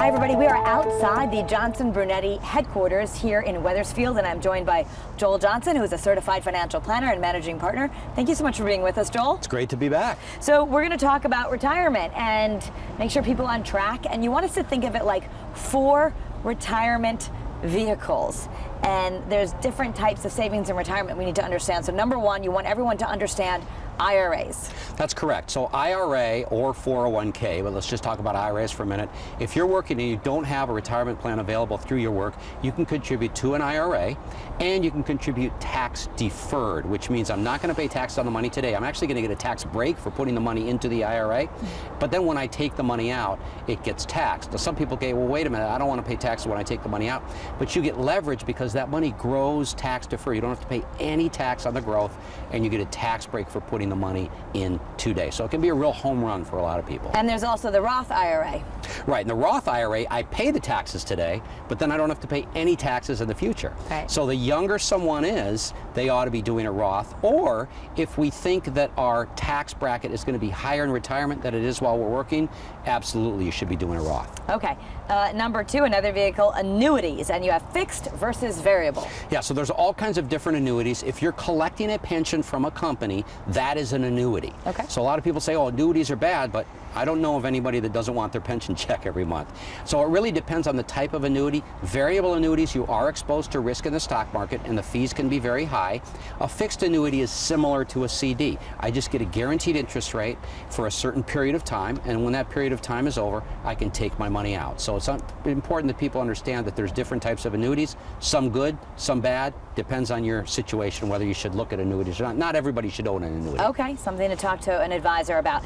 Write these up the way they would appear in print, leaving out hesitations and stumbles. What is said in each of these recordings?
Hi everybody, we are outside the Johnson Brunetti headquarters here in Wethersfield, and I'm joined by Joel Johnson, who is a certified financial planner and managing partner. Thank you so much for being with us, Joel. It's great to be back. So we're going to talk about retirement and make sure people are on track, and you want us to think of it like 4 retirement vehicles. And there's different types of savings and retirement we need to understand. So number 1, you want everyone to understand IRAs. That's correct. So IRA or 401k, but let's just talk about IRAs for a minute. If you're working and you don't have a retirement plan available through your work, you can contribute to an IRA, and you can contribute tax deferred, which means I'm not going to pay tax on the money today. I'm actually going to get a tax break for putting the money into the IRA, but then when I take the money out, it gets taxed. Now some people say, well, wait a minute, I don't want to pay taxes when I take the money out, but you get leverage because that money grows tax deferred. You don't have to pay any tax on the growth, and you get a tax break for putting the money in today. So it can be a real home run for a lot of people. And there's also the Roth IRA. Right, in the Roth IRA, I pay the taxes today, but then I don't have to pay any taxes in the future. Right. So the younger someone is, they ought to be doing a Roth, or if we think that our tax bracket is going to be higher in retirement than it is while we're working, absolutely you should be doing a Roth. Okay, number 2, another vehicle, annuities, and you have fixed versus variable. Yeah, so there's all kinds of different annuities. If you're collecting a pension from a company, that is an annuity. Okay. So a lot of people say, oh, annuities are bad, but I don't know of anybody that doesn't want their pension check every month. So it really depends on the type of annuity. Variable annuities, you are exposed to risk in the stock market, and the fees can be very high. A fixed annuity is similar to a CD. I just get a guaranteed interest rate for a certain period of time, and when that period of time is over, I can take my money out. So it's important that people understand that there's different types of annuities, some good, some bad. Depends on your situation whether you should look at annuities or not. Not everybody should own an annuity. Okay, something to talk to an advisor about.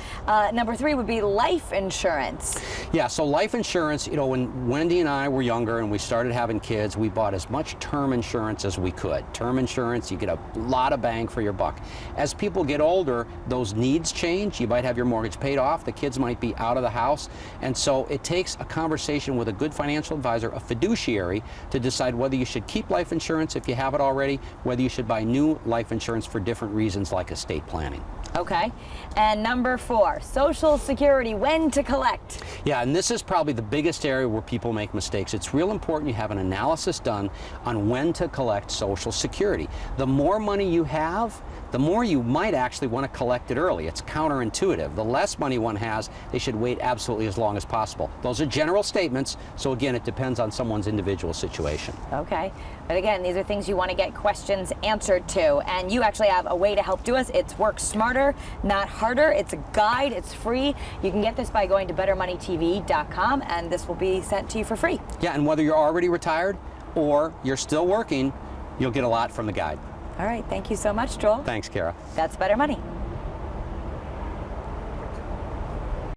Number 3 would be life insurance. Yeah, so life insurance, you know, when Wendy and I were younger and we started having kids, we bought as much term insurance as we could. Term insurance, you get a lot of bang for your buck. As people get older, those needs change. You might have your mortgage paid off, the kids might be out of the house, and so it takes a conversation with a good financial advisor, a fiduciary, to decide whether you should keep life insurance if you have it already, whether you should buy new life insurance for different reasons like estate planning. Okay. And number 4, Social Security, when to collect. Yeah, and this is probably the biggest area where people make mistakes. It's real important you have an analysis done on when to collect Social Security. The more money you have, the more you might actually want to collect it early. It's counterintuitive. The less money one has, they should wait absolutely as long as possible. Those are general statements, so again, it depends on someone's individual situation. Okay. But again, these are things you want to get questions answered to, and you actually have a way to help do us. It's Work Smarter, Not Harder. It's a guide. It's free. You can get this by going to bettermoneytv.com, and this will be sent to you for free. Yeah, and whether you're already retired or you're still working, you'll get a lot from the guide. All right. Thank you so much, Joel. Thanks, Kara. That's Better Money.